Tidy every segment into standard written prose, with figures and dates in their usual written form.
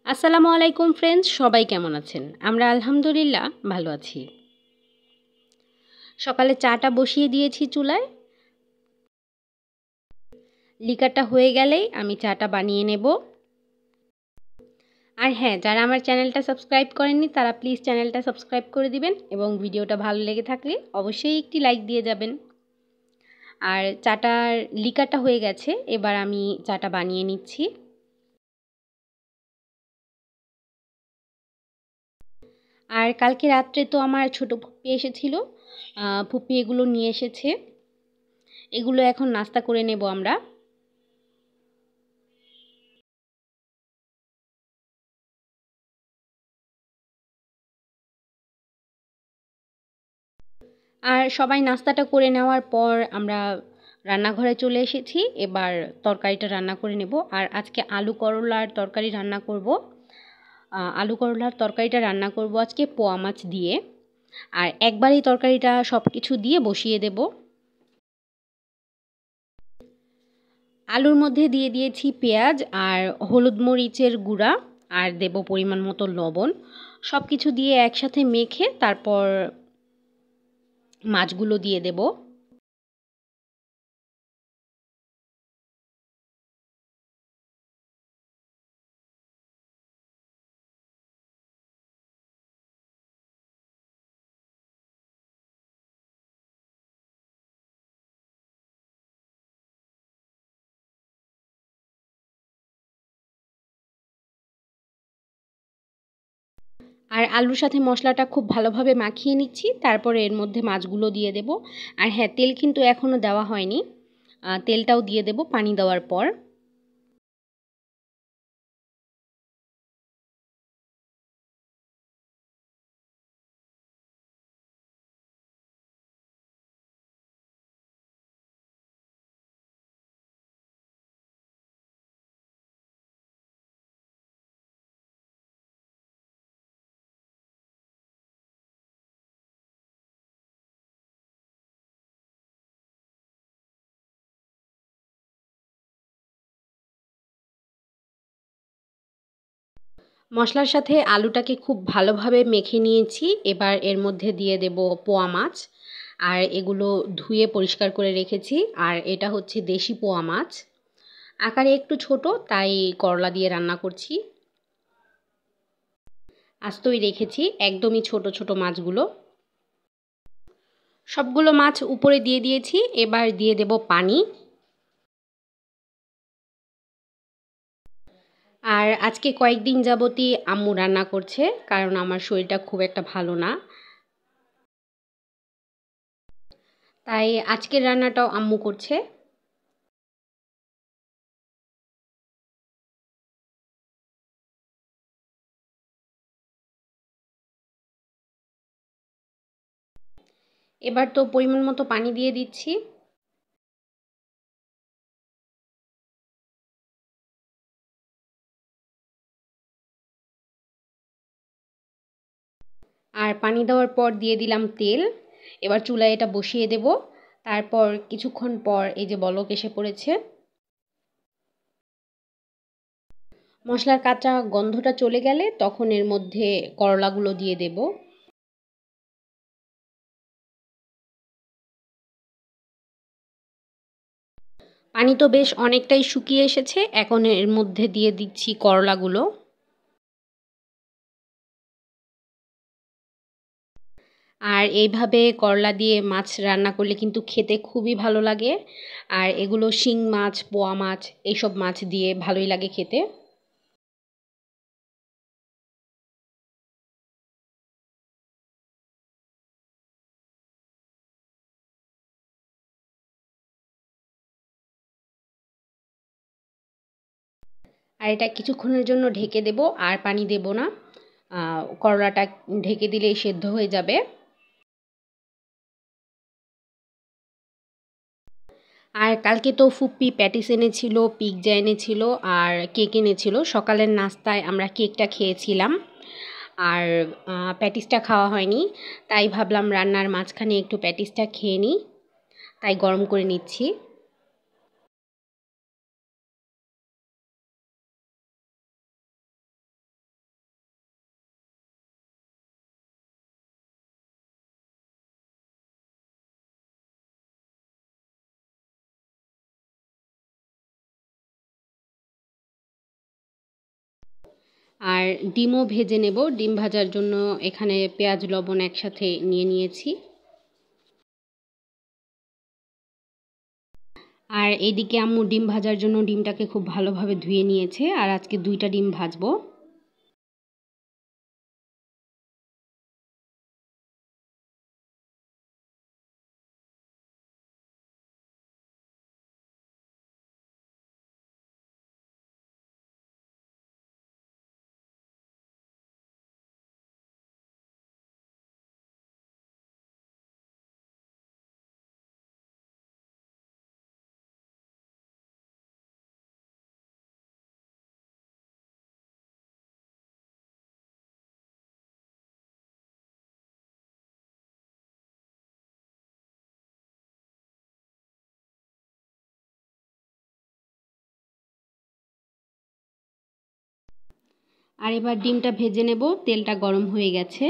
আসসালামু আলাইকুম ফ্রেন্ডস, সবাই কেমন আছেন? আমরা আলহামদুলিল্লাহ ভালো আছি। সকালে চাটা বসিয়ে দিয়েছি চুলায়। লিকারটা হয়ে গেলেই আমি চাটা বানিয়ে নেব। আর হ্যাঁ, যারা আমার চ্যানেলটা সাবস্ক্রাইব করেননি তারা প্লিজ চ্যানেলটা সাবস্ক্রাইব করে দিবেন এবং ভিডিওটা ভালো লেগে থাকলে অবশ্যই একটি লাইক দিয়ে যাবেন। আর চাটার লিকারটা হয়ে গেছে, এবার আমি চাটা বানিয়ে নিচ্ছি। আর কালকে রাত্রে তো আমার ছোট ফুপ্পি এসেছিল। ফুপ্পি এগুলো নিয়ে এসেছে। এগুলো এখন নাস্তা করে নেব আমরা। আর সবাই নাস্তাটা করে নেওয়ার পর আমরা রান্নাঘরে চলে এসেছি। এবার তরকারিটা রান্না করে নেব। আর আজকে আলু করলার তরকারি রান্না করব। আলু করলার তরকারিটা রান্না করব আজকে পোয়া মাছ দিয়ে। আর একবারেই তরকারিটা সব কিছু দিয়ে বসিয়ে দেব। আলুর মধ্যে দিয়ে দিয়েছি পেঁয়াজ আর হলুদ মরিচের গুঁড়া, আর দেব পরিমাণ মতো লবণ। সব কিছু দিয়ে একসাথে মেখে তারপর মাছগুলো দিয়ে দেব। আর আলুর সাথে মশলাটা খুব ভালোভাবে মাখিয়ে নিচ্ছি। তারপরে এর মধ্যে মাছগুলো দিয়ে দেব। আর হ্যাঁ, তেল কিন্তু এখনও দেওয়া হয়নি। তেলটাও দিয়ে দেব পানি দেওয়ার পর। মশলার সাথে আলুটাকে খুব ভালোভাবে মেখে নিয়েছি। এবার এর মধ্যে দিয়ে দেব পোয়া মাছ। আর এগুলো ধুয়ে পরিষ্কার করে রেখেছি। আর এটা হচ্ছে দেশি পোয়া মাছ। আকারে একটু ছোট, তাই করলা দিয়ে রান্না করছি। আস্তই রেখেছি একদমই ছোট ছোট মাছগুলো। সবগুলো মাছ উপরে দিয়ে দিয়েছি। এবার দিয়ে দেব পানি। আর আজকে কয়েকদিন যাবতই আম্মু রান্না করছে, কারণ আমার শরীরটা খুব একটা ভালো না। তাই আজকের রান্নাটাও আম্মু করছে। এবার তো পরিমাণ মতো পানি দিয়ে দিচ্ছি। আর পানি দেওয়ার পর দিয়ে দিলাম তেল। এবার চুলায় এটা বসিয়ে দেব। তারপর কিছুক্ষণ পর এই যে বলক এসে পড়েছে। মশলার কাঁচা গন্ধটা চলে গেলে তখন এর মধ্যে করলাগুলো দিয়ে দেব। পানি তো বেশ অনেকটাই শুকিয়ে এসেছে। এখন এর মধ্যে দিয়ে দিচ্ছি করলাগুলো। আর এইভাবে করলা দিয়ে মাছ রান্না করলে কিন্তু খেতে খুবই ভালো লাগে। আর এগুলো শিং মাছ, পোয়া মাছ এইসব মাছ দিয়ে ভালোই লাগে খেতে। আর এটা কিছুক্ষণের জন্য ঢেকে দেব, আর পানি দেব না। করলাটা ঢেকে দিলেই সেদ্ধ হয়ে যাবে। আর কালকে তো ফুপ্পি প্যাটিস এনেছিল, পিৎজা এনেছিল, আর কেক এনেছিল। সকালের নাস্তায় আমরা কেকটা খেয়েছিলাম। আর প্যাটিসটা খাওয়া হয়নি। তাই ভাবলাম রান্নার মাঝখানে একটু প্যাটিসটা খেয়ে নিই। তাই গরম করে নিচ্ছি। আর ডিমও ভেজে নেব। ডিম ভাজার জন্য এখানে পেঁয়াজ লবণ একসাথে নিয়ে নিয়েছি। আর এইদিকে আম্মু ডিম ভাজার জন্য ডিমটাকে খুব ভালোভাবে ধুয়ে নিয়েছে, আর আজকে 2টা ডিম ভাজবো। আর এবার ডিমটা ভেজে নেব। তেলটা গরম হয়ে গেছে।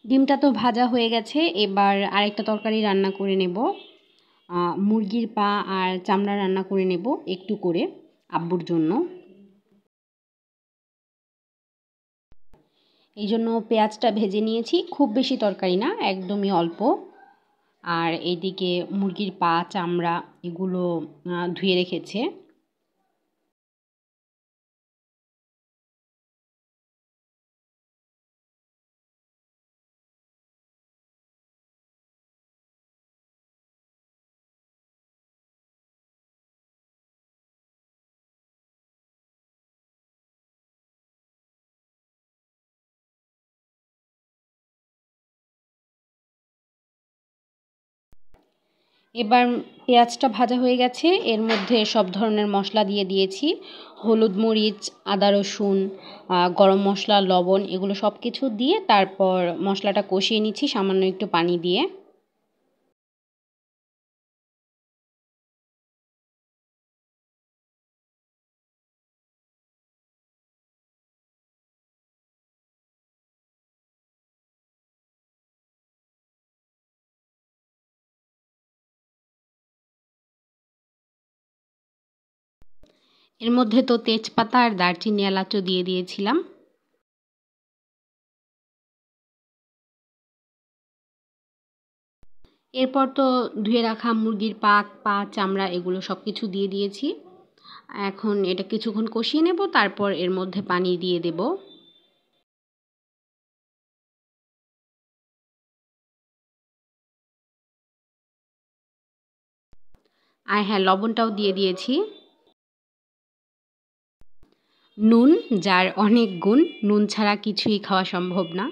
ডিমটা তো ভাজা হয়ে গেছে, এবার আরেকটা তরকারি রান্না করে নেব। মুরগির পা আর চামড়া রান্না করে নেব একটু করে আব্বুর জন্য। এই জন্য পেঁয়াজটা ভেজে নিয়েছি, খুব বেশি তরকারি না, একদমই অল্প। আর এইদিকে মুরগির পা চামড়া এগুলো ধুয়ে রেখেছে। এবার পেঁয়াজটা ভাজা হয়ে গেছে, এর মধ্যে সব ধরনের মশলা দিয়ে দিয়েছি। হলুদ মরিচ আদা রসুন গরম মশলা লবণ এগুলো সব কিছু দিয়ে তারপর মশলাটা কষিয়ে নিচ্ছি সামান্য একটু পানি দিয়ে। এর মধ্যে তো তেজপাতা আর দারচিনি এলাচও দিয়ে দিয়েছিলাম। এরপর তো ধুয়ে রাখা মুরগির পা চামড়া এগুলো সব কিছু দিয়ে দিয়েছি। এখন এটা কিছুক্ষণ কষিয়ে নেব, তারপর এর মধ্যে পানি দিয়ে দেব। আর হ্যাঁ, লবণটাও দিয়ে দিয়েছি। নুন, যার অনেক গুণ, নুন ছাড়া কিছুই খাওয়া সম্ভব না।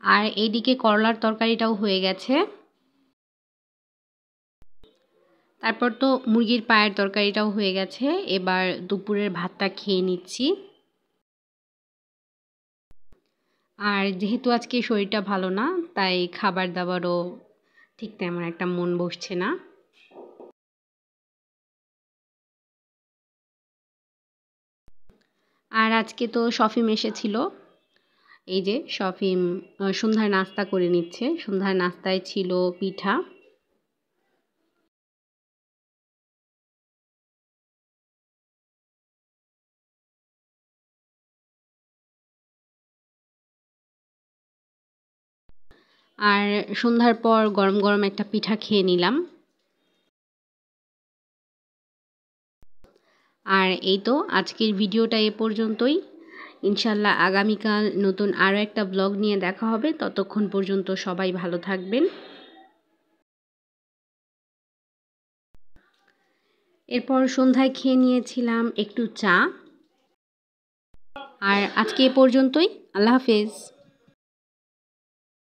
আর এইদিকে করলার তরকারিটাও হয়ে গেছে। তারপর তো মুরগির পায়ের তরকারিটাও হয়ে গেছে। এবার দুপুরের ভাতটা খেয়ে নিচ্ছি। আর যেহেতু আজকে শরীরটা ভালো না, তাই খাবার দাবারও ঠিক তেমন একটা মন বসছে না। আর আজকে তো শফিম এসেছিল। এই যে শফিম সন্ধ্যার নাস্তা করে নিচ্ছে। সন্ধ্যার নাস্তায় ছিল পিঠা। আর সন্ধ্যার পর গরম গরম একটা পিঠা খেয়ে নিলাম। আর এই তো আজকের ভিডিওটা এ পর্যন্তই। ইনশাল্লাহ আগামীকাল নতুন আরও একটা ব্লগ নিয়ে দেখা হবে। ততক্ষণ পর্যন্ত সবাই ভালো থাকবেন। এরপর সন্ধ্যায় খেয়ে নিয়েছিলাম একটু চা। আর আজকে এ পর্যন্তই। আল্লাহ হাফেজ।